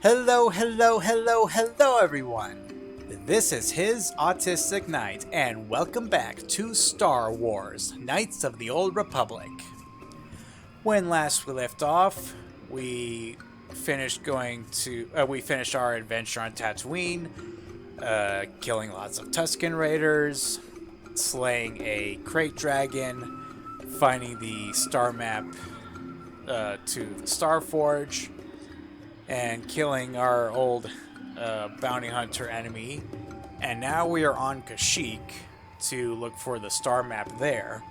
Hello, hello, hello, hello, everyone! This is His Autistic Knight, and welcome back to Star Wars Knights of the Old Republic. When last we left off, we finished our adventure on Tatooine, killing lots of Tusken Raiders, slaying a crate dragon, finding the star map to the Star Forge, and killing our old bounty hunter enemy. And now we are on Kashyyyk to look for the star map there.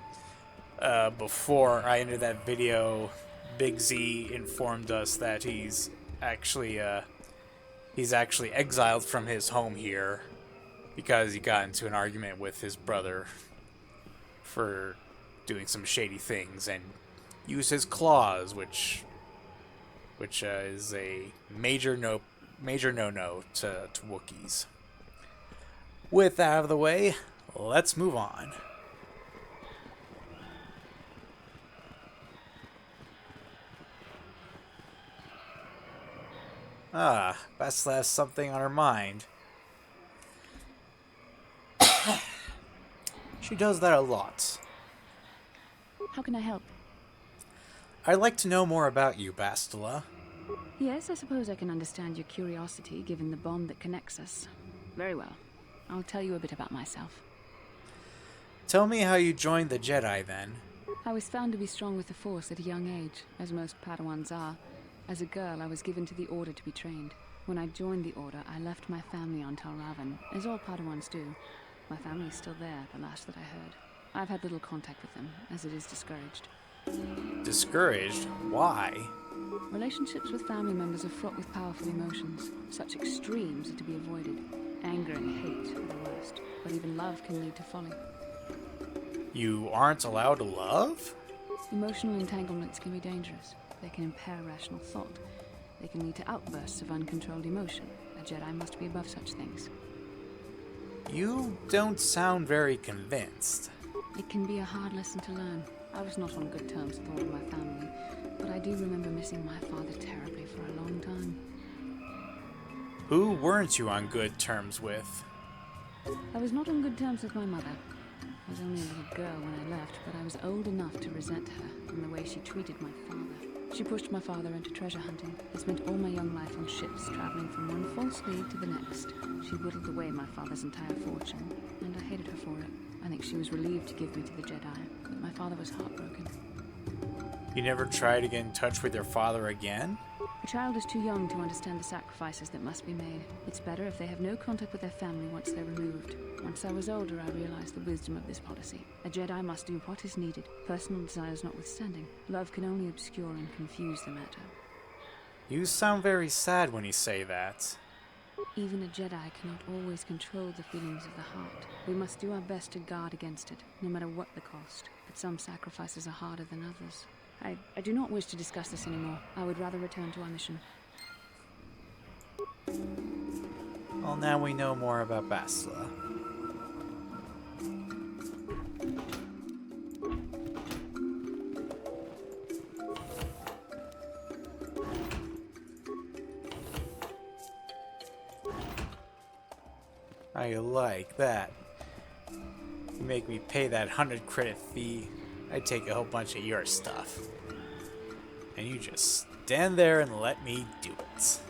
Before I ended that video, Big Z informed us that he's actually exiled from his home here because he got into an argument with his brother for doing some shady things and used his claws, which is a major no-no to Wookiees. With that out of the way, let's move on. Bastila has something on her mind. She does that a lot. How can I help? I'd like to know more about you, Bastila. Yes, I suppose I can understand your curiosity, given the bond that connects us. Very well. I'll tell you a bit about myself. Tell me how you joined the Jedi, then. I was found to be strong with the Force at a young age, as most Padawans are. As a girl, I was given to the Order to be trained. When I joined the Order, I left my family on Tal Ravan, as all Padawans do. My family is still there, the last that I heard. I've had little contact with them, as it is discouraged. Discouraged? Why? Relationships with family members are fraught with powerful emotions. Such extremes are to be avoided. Anger and hate are the worst, but even love can lead to folly. You aren't allowed to love? Emotional entanglements can be dangerous. They can impair rational thought. They can lead to outbursts of uncontrolled emotion. A Jedi must be above such things. You don't sound very convinced. It can be a hard lesson to learn. I was not on good terms with all of my family, but I do remember missing my father terribly for a long time. Who weren't you on good terms with? I was not on good terms with my mother. I was only a little girl when I left, but I was old enough to resent her and the way she treated my father. She pushed my father into treasure hunting. I spent all my young life on ships, traveling from one false lead to the next. She whittled away my father's entire fortune, and I hated her for it. I think she was relieved to give me to the Jedi, but my father was heartbroken. You never tried to get in touch with your father again? A child is too young to understand the sacrifices that must be made. It's better if they have no contact with their family once they're removed. Once I was older, I realized the wisdom of this policy. A Jedi must do what is needed, personal desires notwithstanding. Love can only obscure and confuse the matter. You sound very sad when you say that. Even a Jedi cannot always control the feelings of the heart. We must do our best to guard against it, no matter what the cost. But some sacrifices are harder than others. I do not wish to discuss this anymore. I would rather return to our mission. Well, now we know more about Bastila. I like that. You make me pay that 100 credit fee, I take a whole bunch of your stuff. And you just stand there and let me do it.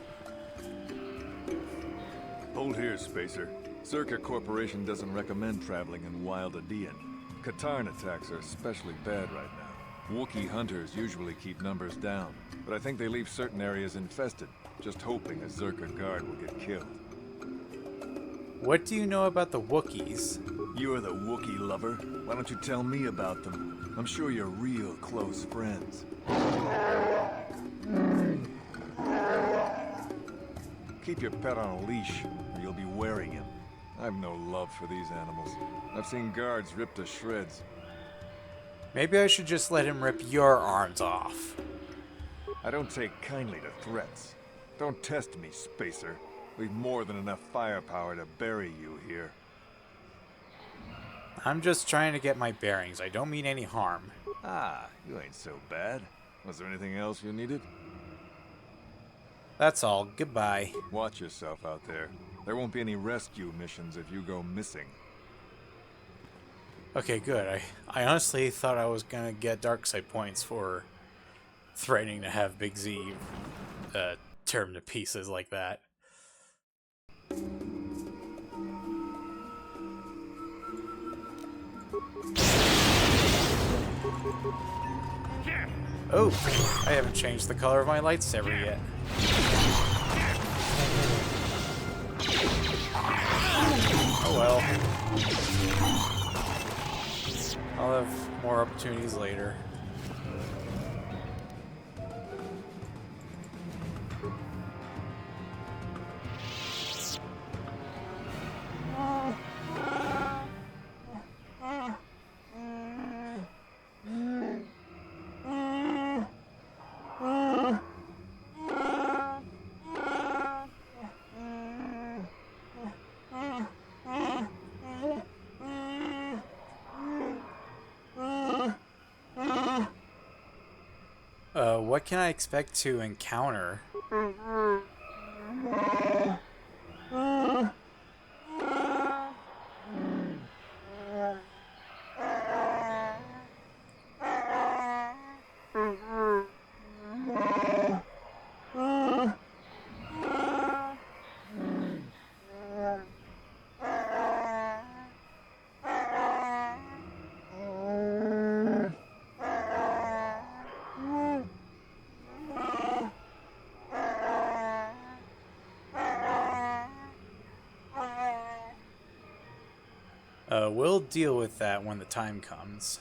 Hold here, Spacer. Circa Corporation doesn't recommend traveling in Wild Adean. Katarn attacks are especially bad right now. Wookiee hunters usually keep numbers down, but I think they leave certain areas infested, just hoping a Zerka guard will get killed. What do you know about the Wookiees? You're the Wookiee lover. Why don't you tell me about them? I'm sure you're real close friends. Keep your pet on a leash, or you'll be wearing him. I've no love for these animals. I've seen guards ripped to shreds. Maybe I should just let him rip your arms off. I don't take kindly to threats. Don't test me, Spacer. We've more than enough firepower to bury you here. I'm just trying to get my bearings. I don't mean any harm. Ah, you ain't so bad. Was there anything else you needed? That's all. Goodbye. Watch yourself out there. There won't be any rescue missions if you go missing. Okay, good. I honestly thought I was gonna get dark side points for threatening to have Big Z tear him to pieces like that. Oh, I haven't changed the color of my lightsaber yet. Oh well. I'll have more opportunities later. What can I expect to encounter? We'll deal with that when the time comes.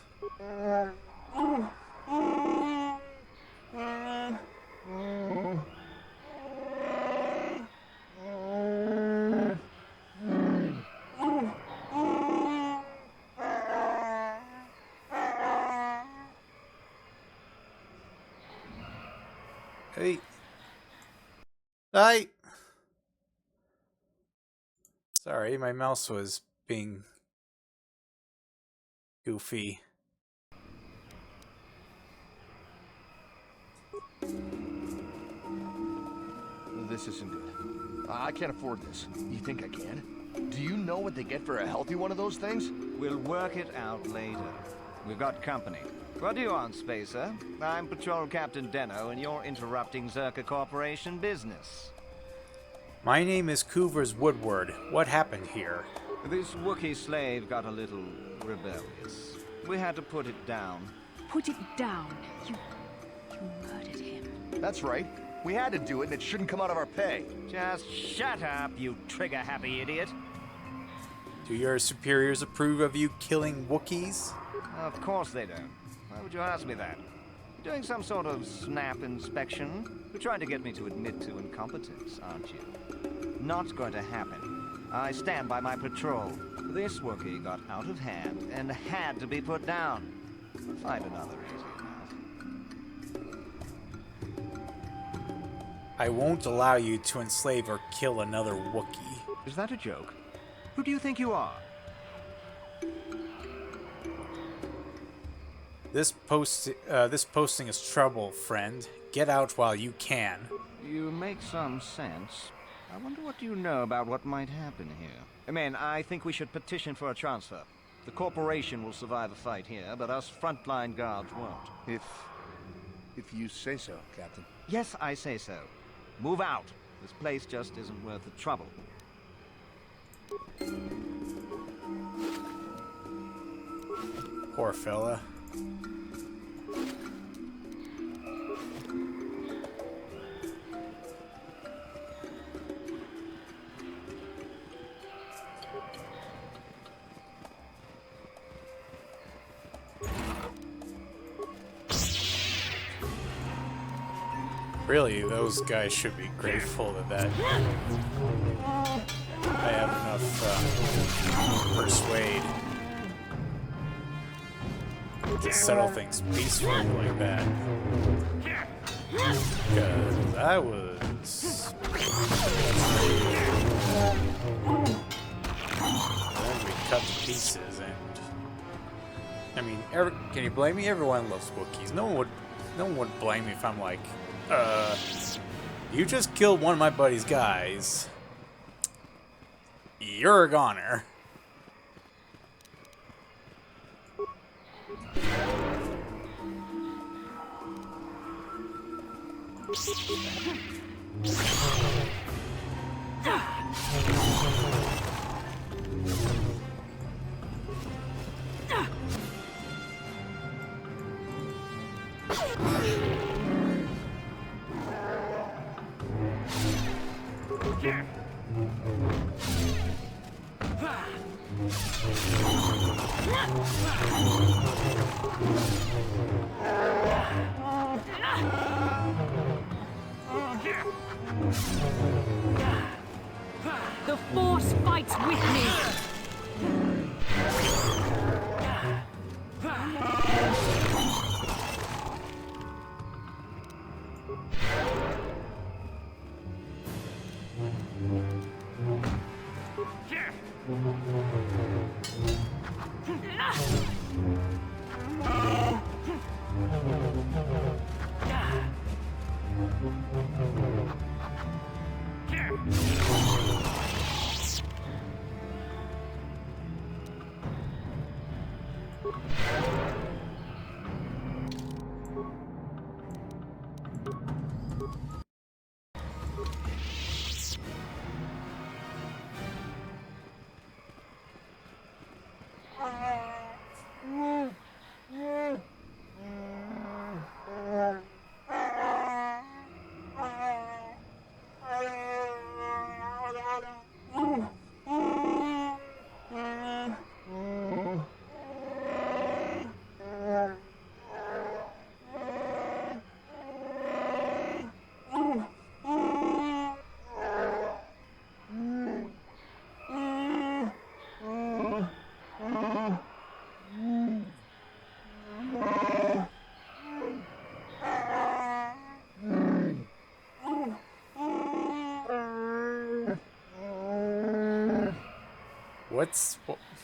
Hey. Hi. Sorry, my mouse was being goofy. This isn't good. I can't afford this. You think I can? Do you know what they get for a healthy one of those things? We'll work it out later. We've got company. What do you want, Spacer? I'm Patrol Captain Deno, and you're interrupting Zerka Corporation business. My name is Coover's Woodward. What happened here? This Wookiee slave got a little rebellious. We had to put it down. Put it down. You murdered him. That's right. We had to do it, and it shouldn't come out of our pay. Just shut up, you trigger-happy idiot. Do your superiors approve of you killing Wookiees? Of course they don't. Why would you ask me that? You're doing some sort of snap inspection? You're trying to get me to admit to incompetence, aren't you? Not going to happen. I stand by my patrol. This Wookiee got out of hand and had to be put down. I'll find another easy enough. I won't allow you to enslave or kill another Wookiee. Is that a joke? Who do you think you are? This posting is trouble, friend. Get out while you can. You make some sense. I wonder what you know about what might happen here. I think we should petition for a transfer. The corporation will survive a fight here, but us frontline guards won't. If you say so, Captain. Yes, I say so. Move out. This place just isn't worth the trouble. Poor fella. Really, those guys should be grateful that I have enough persuade to settle things peacefully like that. Because I was then we cut to pieces, and can you blame me? Everyone loves Wookiees. No one would blame me if I'm like, You just killed one of my buddy's guys. You're a goner. The Force fights with me!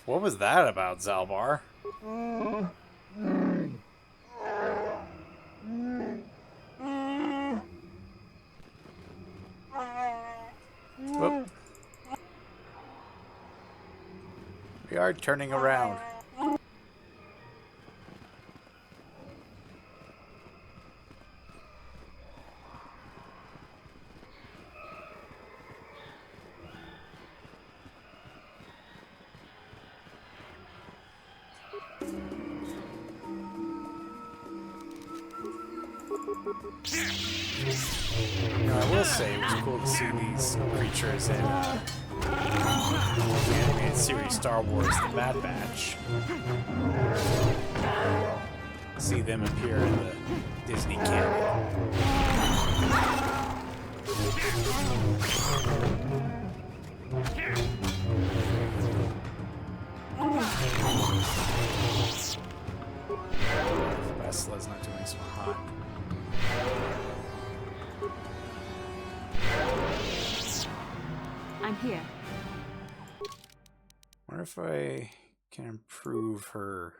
What was that about, Zalbar? Whoop. We are turning around. I will say it was cool to see these creatures in the animated series Star Wars The Bad Batch. See them appear in the Disney canon. Vesila's not doing so hot. I'm here. Wonder if I can improve her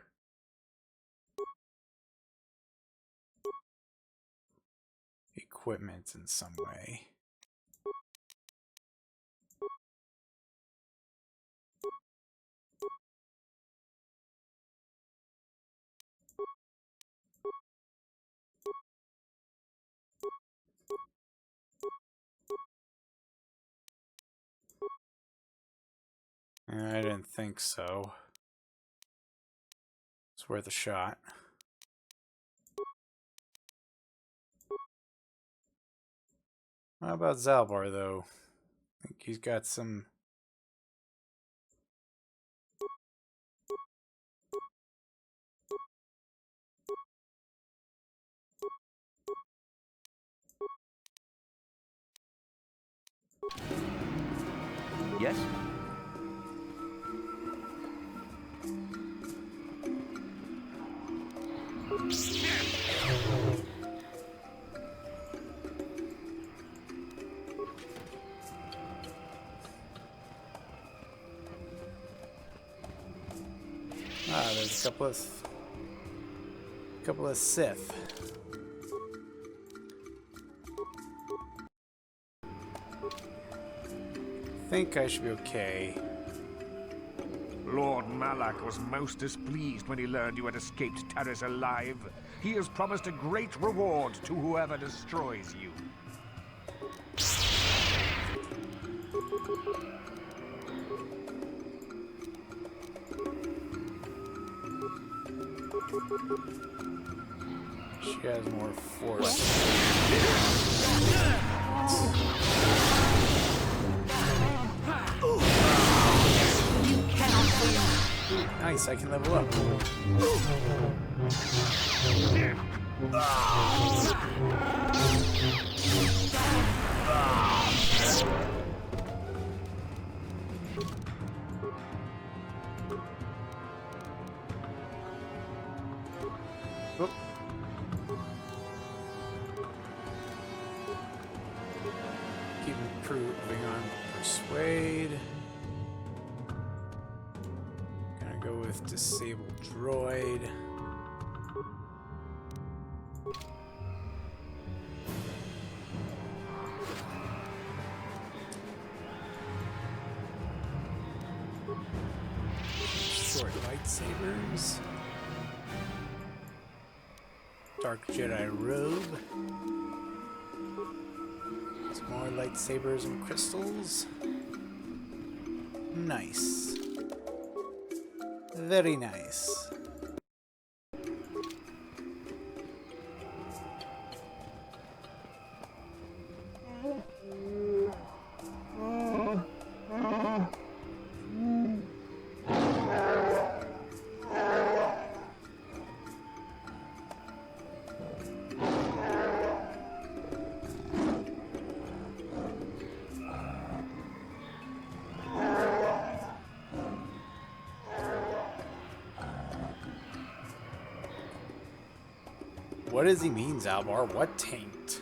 equipment in some way. I didn't think so. It's worth a shot. How about Zalbar, though? I think he's got some... Yes? Ah, there's a couple of Sith. think I should be okay. Lord Malak was most displeased when he learned you had escaped Terrace alive. He has promised a great reward to whoever destroys you. She has more force. Nice, I can level up. Oop. Keep improving on persuade. Gonna go with disable droid. Short lightsabers. Dark Jedi robe. Some more lightsabers and crystals. Nice. Very nice. What does he mean, Zalbar? What taint?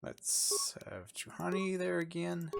Let's have Chuhani there again.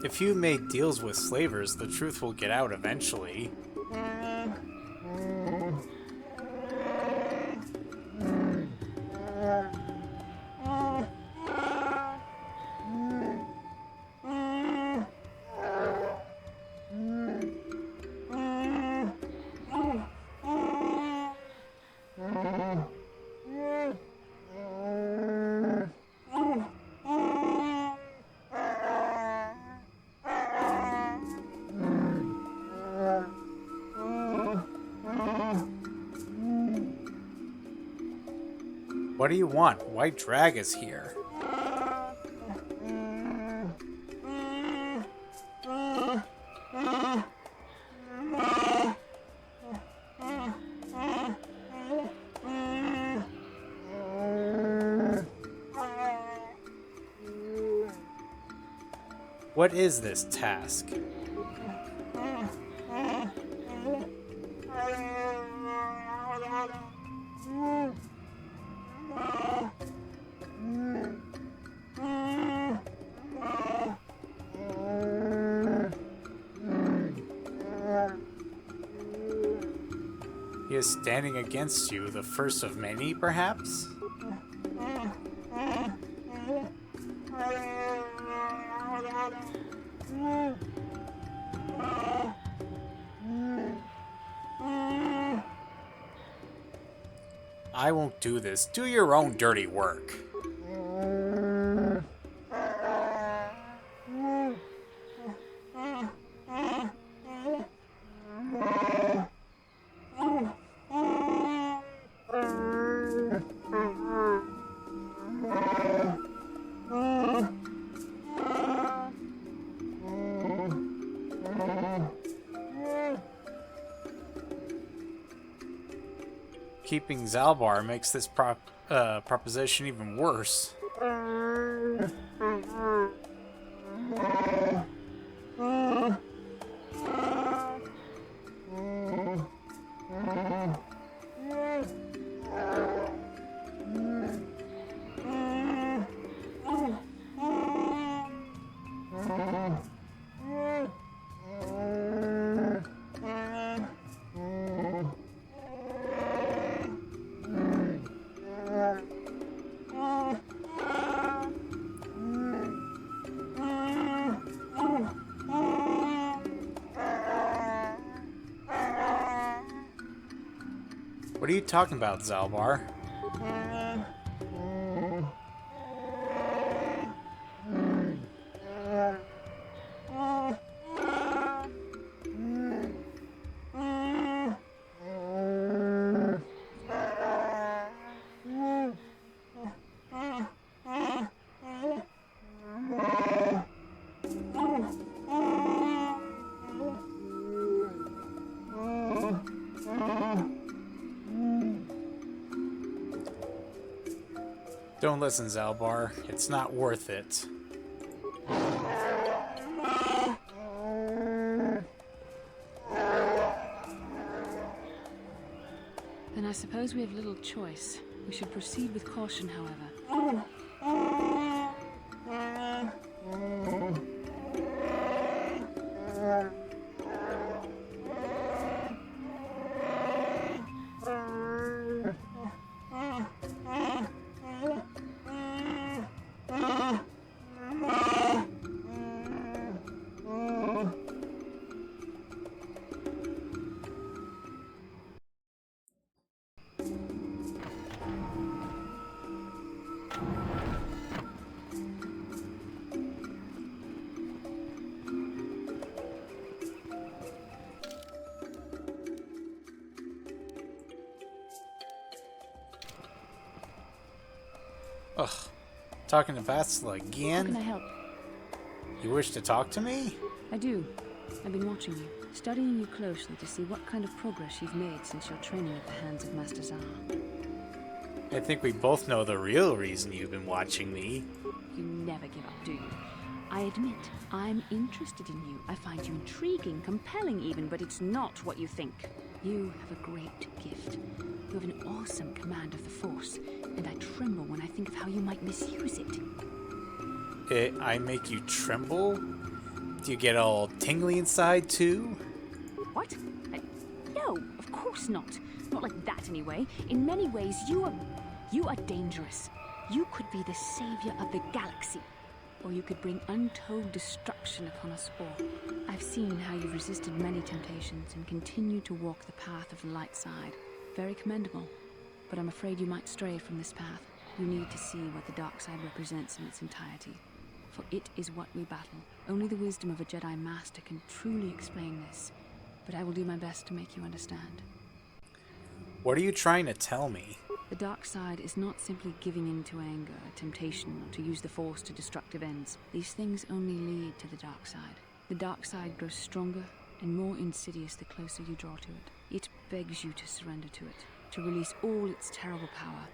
If you make deals with slavers, the truth will get out eventually. What do you want? White Drag is here. What is this task? is standing against you, the first of many, perhaps? I won't do this. Do your own dirty work. Keeping Zalbar makes this proposition even worse. What are you talking about, Zalbar? Don't listen, Zalbar. It's not worth it. Then I suppose we have little choice. We should proceed with caution, however. Ugh. Talking to Vatsala How can again? I help? You wish to talk to me? I do. I've been watching you, studying you closely to see what kind of progress you've made since your training at the hands of Master Zar. I think we both know the real reason you've been watching me. You never give up, do you? I admit, I'm interested in you. I find you intriguing, compelling even, but it's not what you think. You have a great gift. You have an awesome command of the Force, and I tremble when I think of how you might misuse it. I make you tremble? Do you get all tingly inside, too? What? No, of course not. Not like that, anyway. In many ways, you are dangerous. You could be the savior of the galaxy. Or you could bring untold destruction upon us all. I've seen how you've resisted many temptations and continue to walk the path of the light side. Very commendable. But I'm afraid you might stray from this path. You need to see what the dark side represents in its entirety. For it is what we battle. Only the wisdom of a Jedi Master can truly explain this. But I will do my best to make you understand. What are you trying to tell me? The dark side is not simply giving in to anger, temptation, or to use the Force to destructive ends. These things only lead to the dark side. The dark side grows stronger and more insidious the closer you draw to it. It begs you to surrender to it, to release all its terrible power,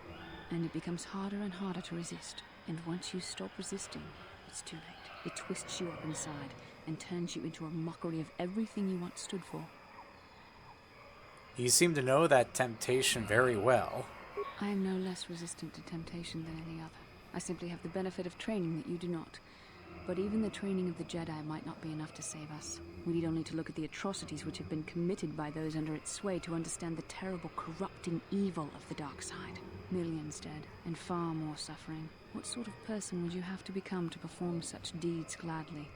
and it becomes harder and harder to resist. And once you stop resisting, it's too late. It twists you up inside and turns you into a mockery of everything you once stood for. You seem to know that temptation very well. I am no less resistant to temptation than any other. I simply have the benefit of training that you do not. But even the training of the Jedi might not be enough to save us. We need only to look at the atrocities which have been committed by those under its sway to understand the terrible corrupting evil of the dark side. Millions dead, and far more suffering. What sort of person would you have to become to perform such deeds gladly?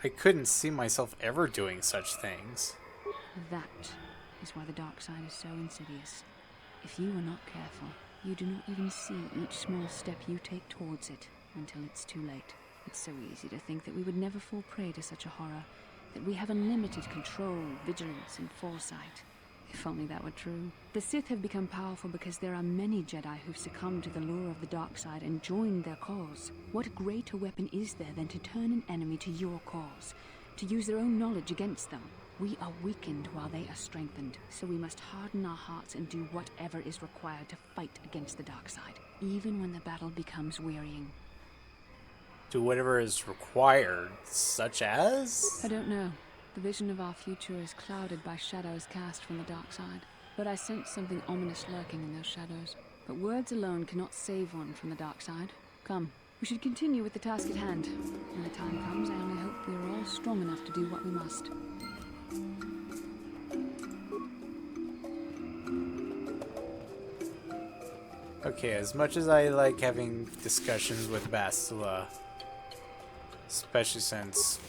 I couldn't see myself ever doing such things. That is why the dark side is so insidious. If you are not careful, you do not even see each small step you take towards it until it's too late. It's so easy to think that we would never fall prey to such a horror, that we have unlimited control, vigilance, and foresight. If only that were true. The Sith have become powerful because there are many Jedi who've succumbed to the lure of the dark side and joined their cause. What greater weapon is there than to turn an enemy to your cause, to use their own knowledge against them? We are weakened while they are strengthened, so we must harden our hearts and do whatever is required to fight against the dark side, even when the battle becomes wearying. Do whatever is required, such as? I don't know. The vision of our future is clouded by shadows cast from the dark side. But I sense something ominous lurking in those shadows. But words alone cannot save one from the dark side. Come, we should continue with the task at hand. When the time comes, I only hope we are all strong enough to do what we must. Okay, as much as I like having discussions with Bastila, especially since,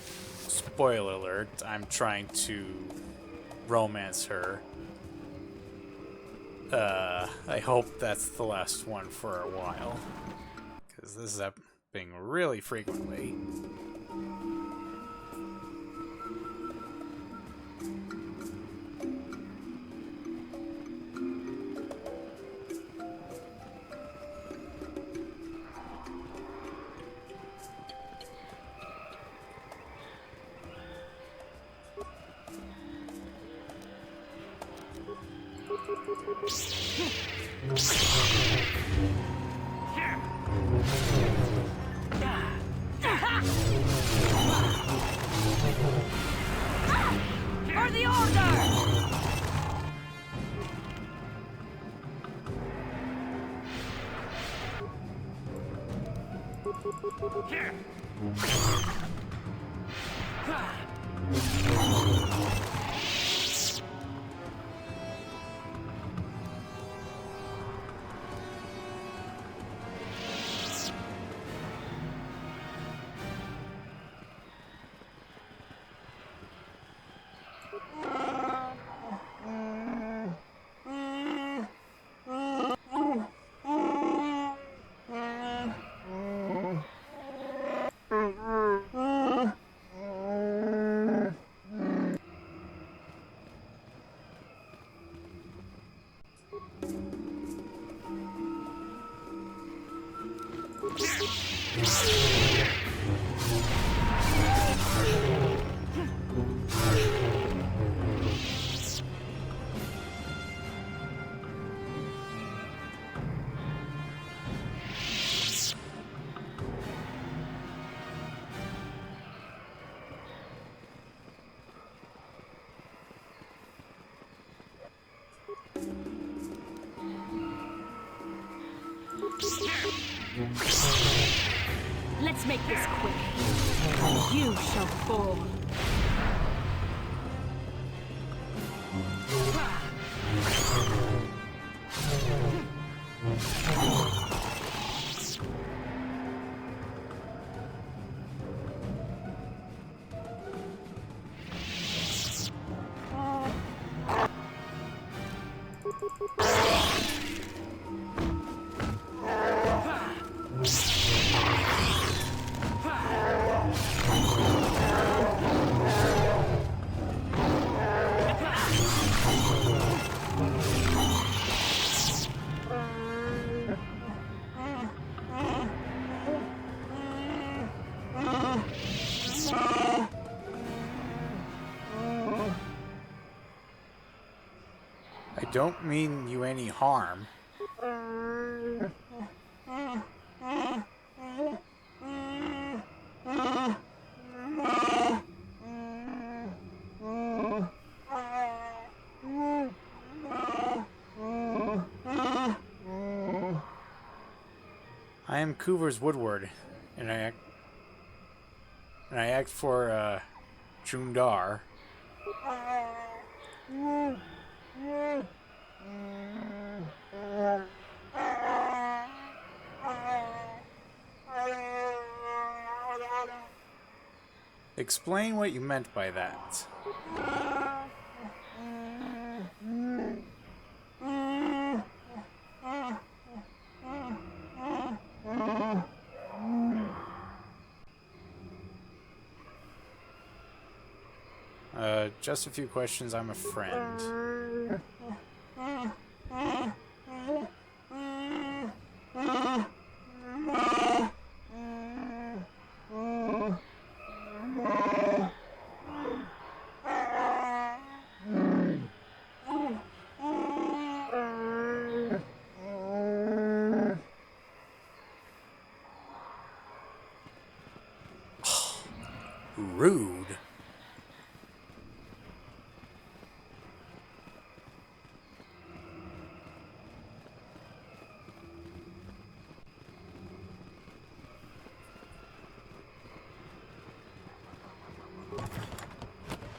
spoiler alert, I'm trying to romance her. I hope that's the last one for a while, because this is happening really frequently. For the Order! Let's make this quick. You shall fall. I don't mean you any harm. I am Coover's Woodward, And I act for Jundar. Explain what you meant by that. Just a few questions. I'm a friend. Rude.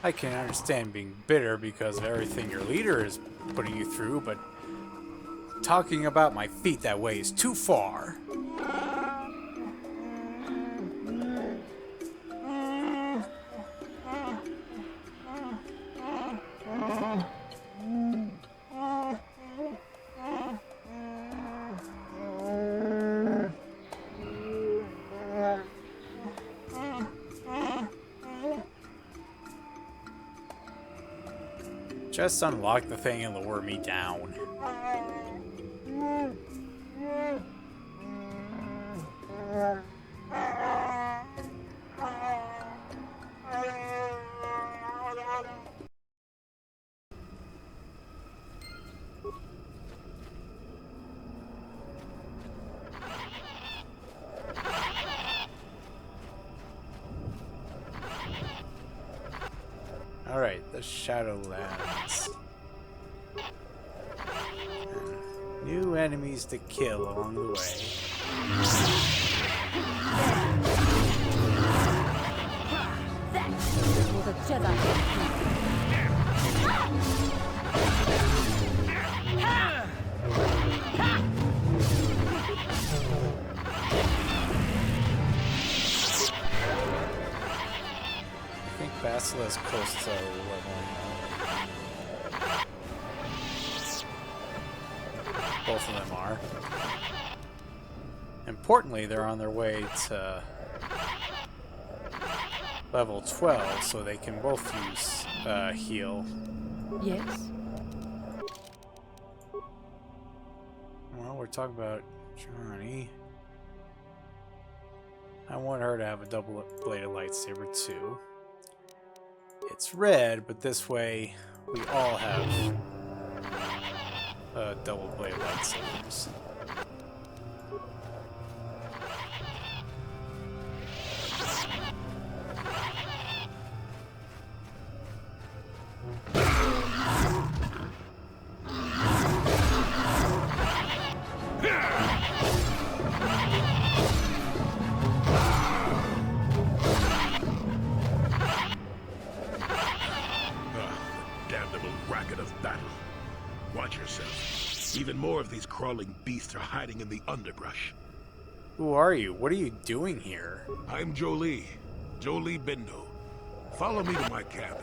I can understand being bitter because of everything your leader is putting you through, but talking about my feet that way is too far. Just unlock the thing and lower me down. Alright, the Shadowlands. New enemies to kill along the way. I think Basila's close to leveling up. Both of them are. Importantly, they're on their way to level 12, so they can both use heal. Yes? Well, we're talking about Johnny. I want her to have a double-bladed lightsaber too. It's red, but this way we all have double-bladed lightsabers. Damnable racket of battle. Watch yourself. Even more of these crawling beasts are hiding in the underbrush. Who are you? What are you doing here? I'm Jolie Bindo. Follow me to my camp.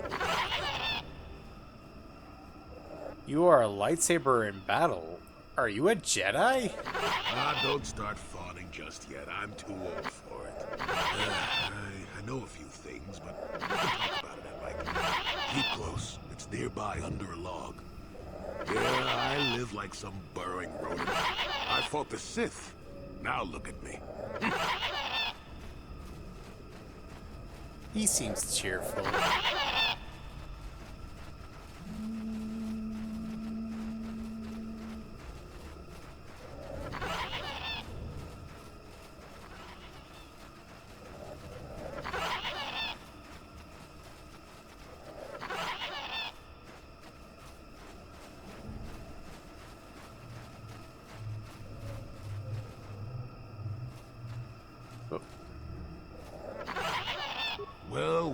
You are a lightsaber in battle. Are you a Jedi? Ah, don't start fawning just yet. I'm too old for it. I know a few things, but we can talk about it at my camp. Keep close. It's nearby under a log. Yeah, I live like some burrowing rodent. I fought the Sith. Now look at me. He seems cheerful.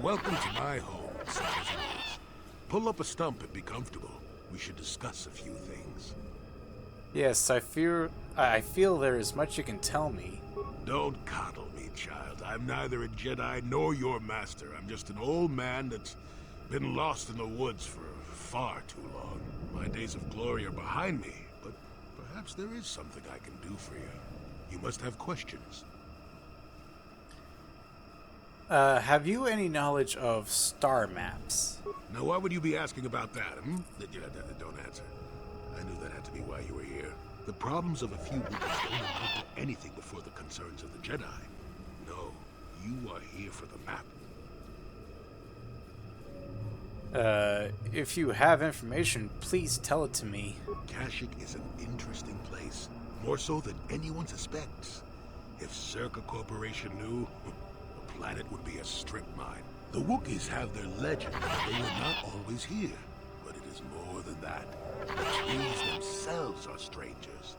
welcome to my home, such as it is. Pull up a stump and be comfortable. We should discuss a few things. Yes, I feel there is much you can tell me. Don't coddle me, child. I'm neither a Jedi nor your master. I'm just an old man that's been lost in the woods for far too long. My days of glory are behind me, but perhaps there is something I can do for you. You must have questions. Have you any knowledge of star maps? Now, why would you be asking about that, hmm? Don't answer. I knew that had to be why you were here. The problems of a few Wookiees don't amount to anything before the concerns of the Jedi. No, you are here for the map. If you have information, please tell it to me. Kashyyyk is an interesting place, more so than anyone suspects. If Circa Corporation knew, the planet would be a strip mine. The Wookiees have their legend that they were not always here, but it is more than that. The trees themselves are strangers.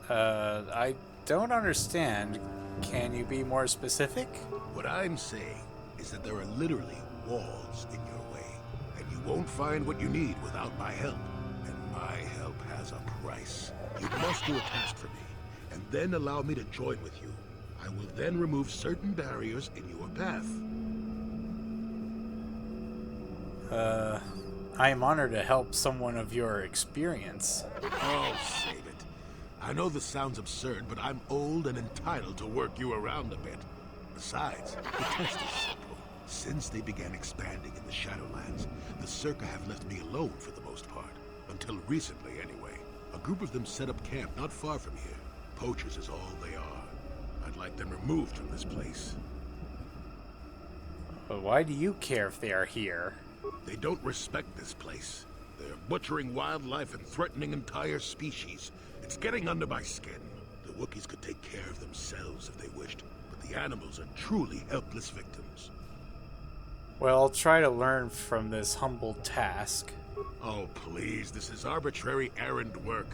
I don't understand. Can you be more specific? What I'm saying is that there are literally walls in your way, and you won't find what you need without my help. And my help has a price. You must do a task for me, and then allow me to join with you. I will then remove certain barriers in your path. I am honored to help someone of your experience. Oh, save it. I know this sounds absurd, but I'm old and entitled to work you around a bit. Besides, the test is simple. Since they began expanding in the Shadowlands, the Circa have left me alone for the most part. Until recently, anyway. A group of them set up camp not far from here. Poachers is all they are. I'd like them removed from this place. But why do you care if they are here? They don't respect this place. They're butchering wildlife and threatening entire species. It's getting under my skin. The Wookiees could take care of themselves if they wished, but the animals are truly helpless victims. Well, I'll try to learn from this humble task. Oh, please, this is arbitrary errand work.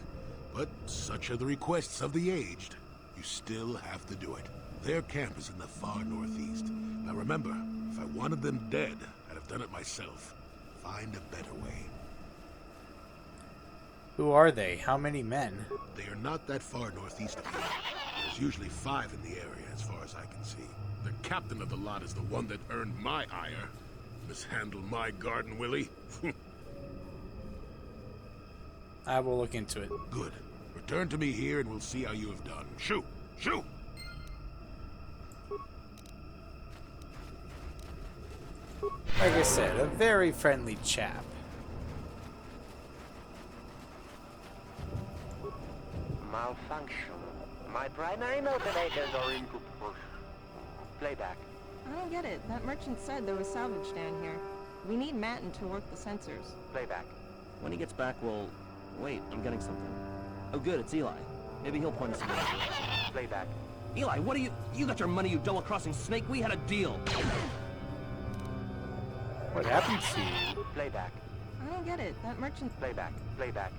But such are the requests of the aged. You still have to do it. Their camp is in the far northeast. Now remember, if I wanted them dead, I'd have done it myself. Find a better way. Who are they? How many men? They are not that far northeast of here. There's usually 5 in the area, as far as I can see. The captain of the lot is the one that earned my ire. Mishandle my garden, Willie. I will look into it. Good. Return to me here and we'll see how you have done. Shoot! Shoot! Like I said, a very friendly chap. Malfunction. My primary motivators are into push. Playback. I don't get it. That merchant said there was salvage down here. We need Matin to work the sensors. Playback. When he gets back, we'll... Wait, I'm getting something. Oh good, it's Eli. Maybe he'll point us in the right direction. Playback. Eli, what are you... You got your money, you double-crossing snake. We had a deal. What happened to you? Playback. I don't get it. That merchant... Playback. Playback.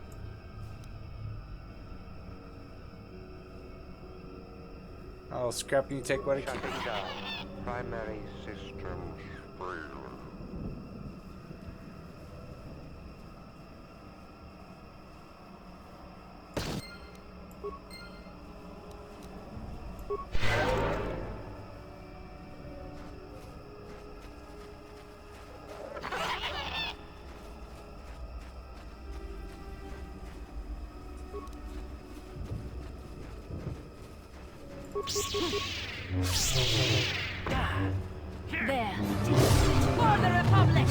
Oh, Scrap, you take what I keep. Shutting down. Primary systems failure. There. For the Republic!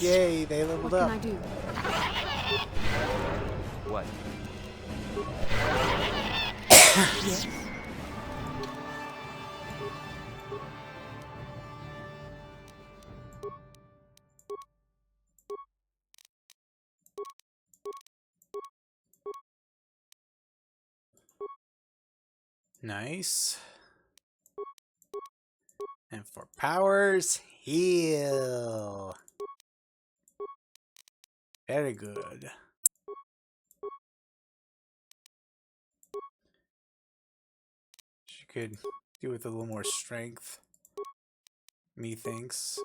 Yay, they leveled What up. can I do? What? Yes. Nice. And for powers, heal. Very good. She could do with a little more strength, methinks.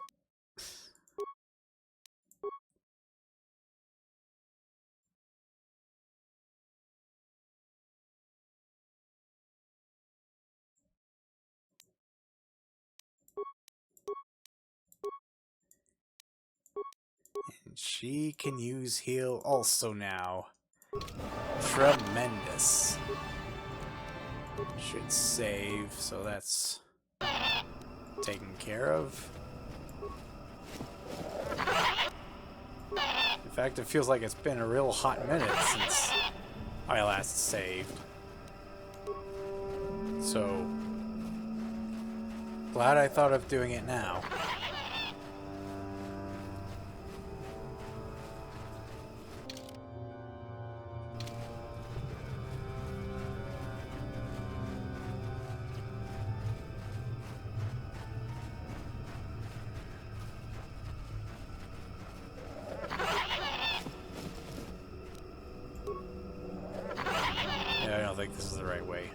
And she can use heal also now. Tremendous. Should save, so that's taken care of. In fact, it feels like it's been a real hot minute since I last saved. So, glad I thought of doing it now. I don't think this is the right way.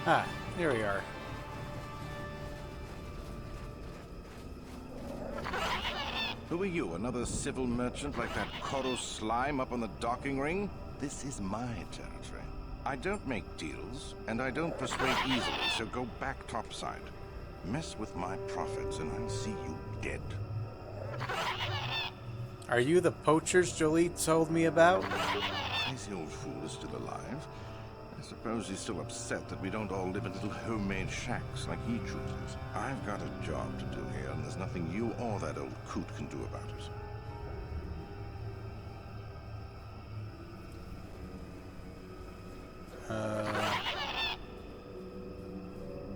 Ah, here we are. Who are you, another civil merchant like that Koro slime up on the docking ring? This is my territory. I don't make deals, and I don't persuade easily, so go back topside. Mess with my profits, and I'll see you dead. Are you the poachers Jolie told me about? Crazy old fool is still alive. I suppose he's still upset that we don't all live in little homemade shacks like he chooses. I've got a job to do here, and there's nothing you or that old coot can do about it.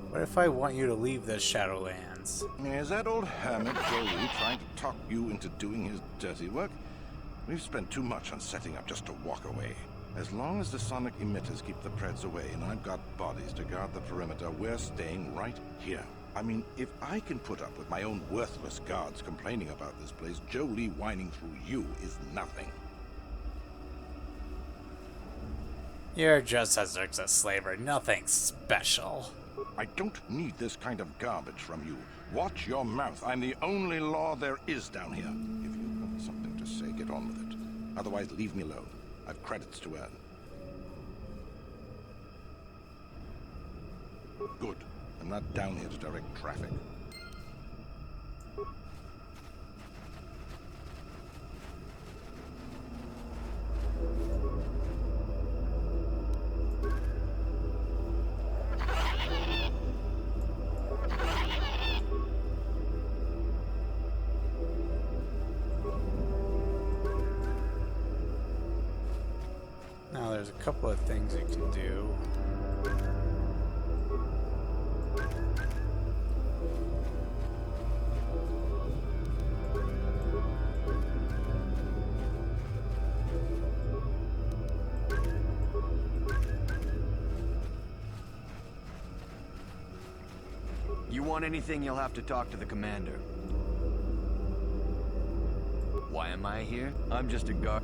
What if I want you to leave the Shadowlands? needs. Is that old hermit Jolie trying to talk you into doing his dirty work? We've spent too much on setting up just to walk away. As long as the sonic emitters keep the Preds away and I've got bodies to guard the perimeter, we're staying right here. I mean, if I can put up with my own worthless guards complaining about this place, Jolie whining through you is nothing. You're just a Xerxes slaver, nothing special. I don't need this kind of garbage from you. Watch your mouth. I'm the only law there is down here. If you've got something to say, get on with it. Otherwise, leave me alone. I've credits to earn. Good. I'm not down here to direct traffic. Now there's a couple of things you can do. You want anything, you'll have to talk to the commander. Why am I here? I'm just a guard.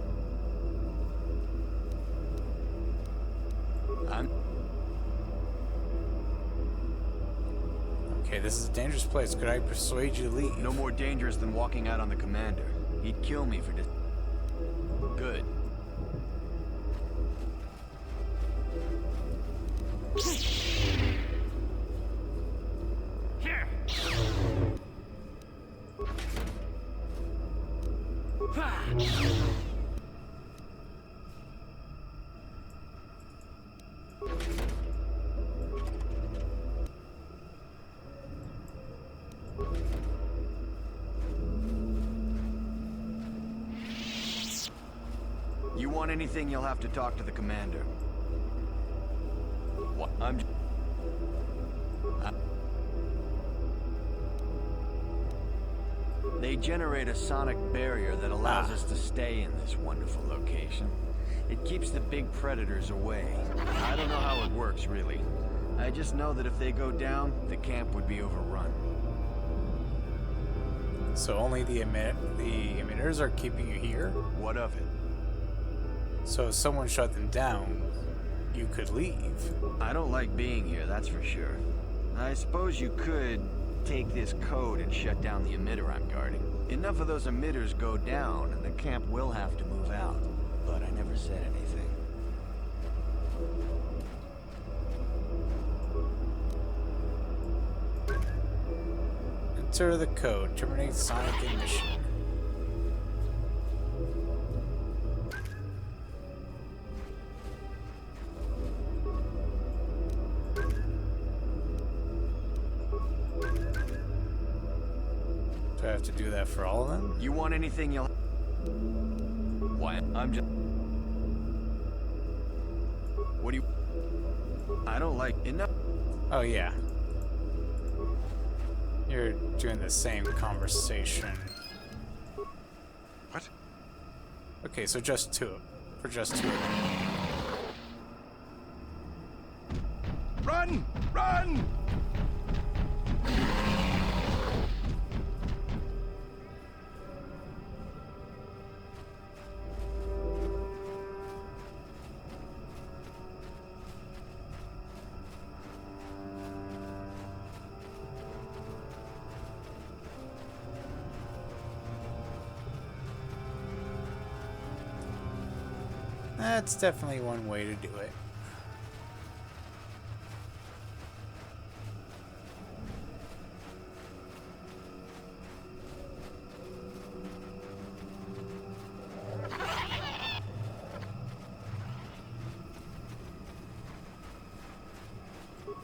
Okay, this is a dangerous place. Could I persuade you to leave? No more dangerous than walking out on the commander. He'd kill me for this. Good. Here. You want anything, you'll have to talk to the commander. What? They generate a sonic barrier that allows us to stay in this wonderful location. It keeps the big predators away. I don't know how it works, really. I just know that if they go down, the camp would be overrun. So only the emitters are keeping you here? What of it? So if someone shut them down, you could leave. I don't like being here, that's for sure. I suppose you could take this code and shut down the emitter I'm guarding. Enough of those emitters go down, and the camp will have to move out. But I never said anything. Enter the code. Terminate sonic emission. Do I have to do that for all of them? You want anything, you'll... Why? I'm just... What do you... I don't like... Enough... Oh, yeah. You're doing the same conversation. What? Okay, so just two. For just two of them. Run! Run! That's definitely one way to do it.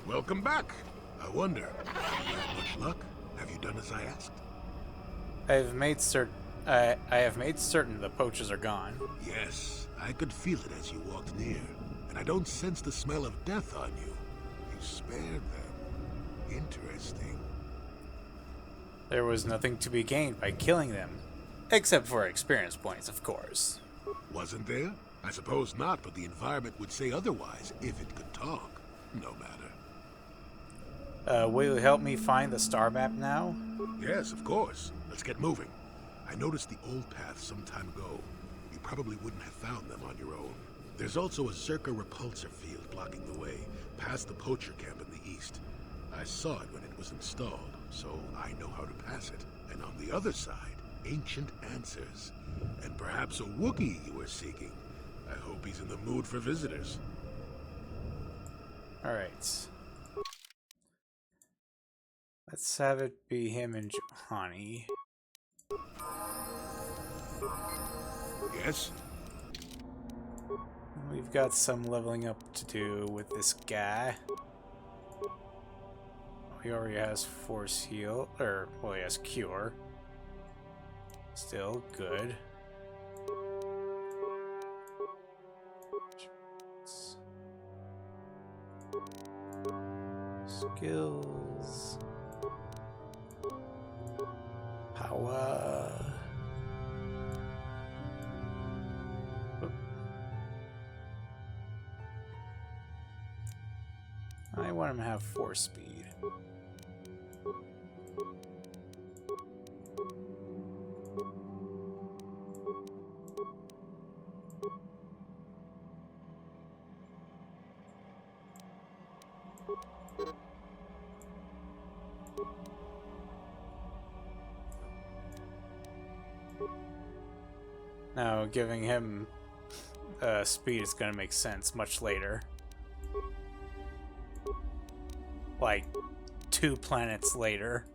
Welcome back. I wonder, have you had much luck? Have you done as I asked? I have made certain the poachers are gone. Yes, I could feel it as you walked near, and I don't sense the smell of death on you. You spared them. Interesting. There was nothing to be gained by killing them, except for experience points, of course. Wasn't there? I suppose not, but the environment would say otherwise if it could talk. No matter. Will you help me find the star map now? Yes, of course. Let's get moving. I noticed the old path some time ago. You probably wouldn't have found them on your own. There's also a Zerka repulsor field blocking the way, past the poacher camp in the east. I saw it when it was installed, so I know how to pass it. And on the other side, ancient answers. And perhaps a Wookiee you were seeking. I hope he's in the mood for visitors. Alright. Let's have it be him and Johanny. Yes? We've got some leveling up to do with this guy. He already has Force Heal, or, well, he has Cure. Still good. Skills. Power. I want him to have 4 speed. Now, giving him speed is going to make sense much later. Like 2 planets later.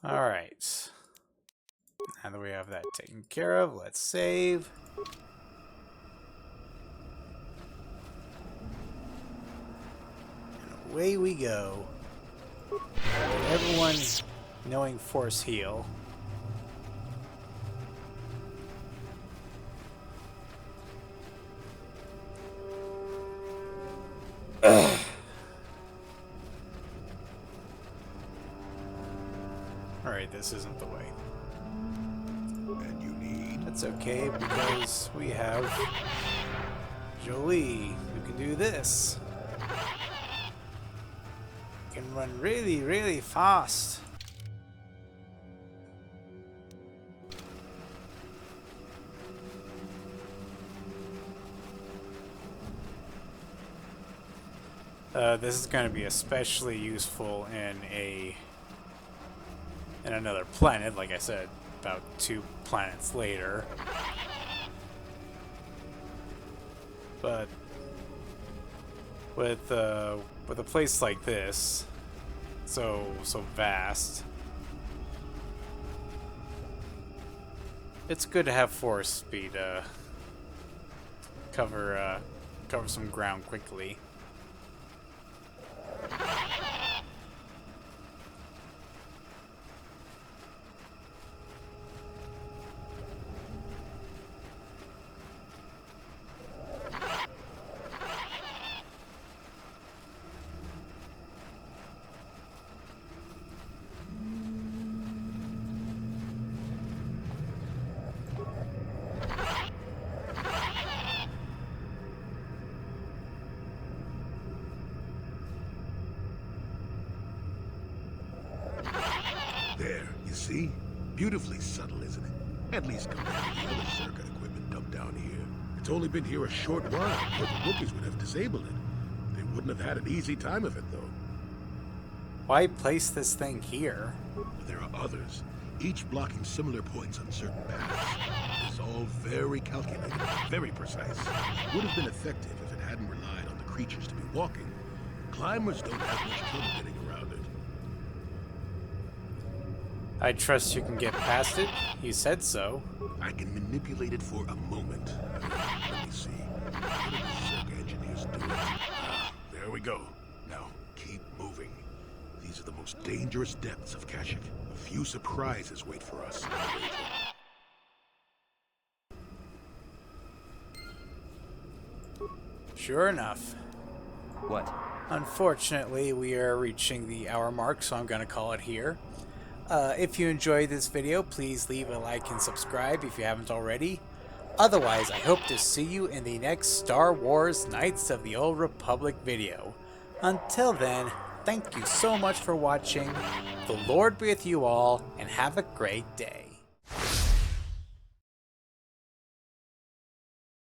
Alright. Now that we have that taken care of, let's save. And away we go. Everyone knowing Force Heal. Alright, this isn't the way. And you need... That's okay, because we have Jolie, who can do this. Can run really, really fast. This is going to be especially useful in another planet, like I said, about 2 planets later. But with a place like this, so vast, it's good to have force speed cover some ground quickly. See? Beautifully subtle, isn't it? At least compared to the other circuit equipment dumped down here. It's only been here a short while, or the rookies would have disabled it. They wouldn't have had an easy time of it, though. Why place this thing here? There are others, each blocking similar points on certain paths. It's all very calculated, very precise. It would have been effective if it hadn't relied on the creatures to be walking. Climbers don't have much trouble getting around it. I trust you can get past it. You said so. I can manipulate it for a moment. Let me see. What do the Circa engineers do? There we go. Now, keep moving. These are the most dangerous depths of Kashyyyk. A few surprises wait for us. Sure enough. What? Unfortunately, we are reaching the hour mark, so I'm going to call it here. If you enjoyed this video, please leave a like and subscribe if you haven't already. Otherwise, I hope to see you in the next Star Wars Knights of the Old Republic video. Until then, thank you so much for watching. The Lord be with you all, and have a great day.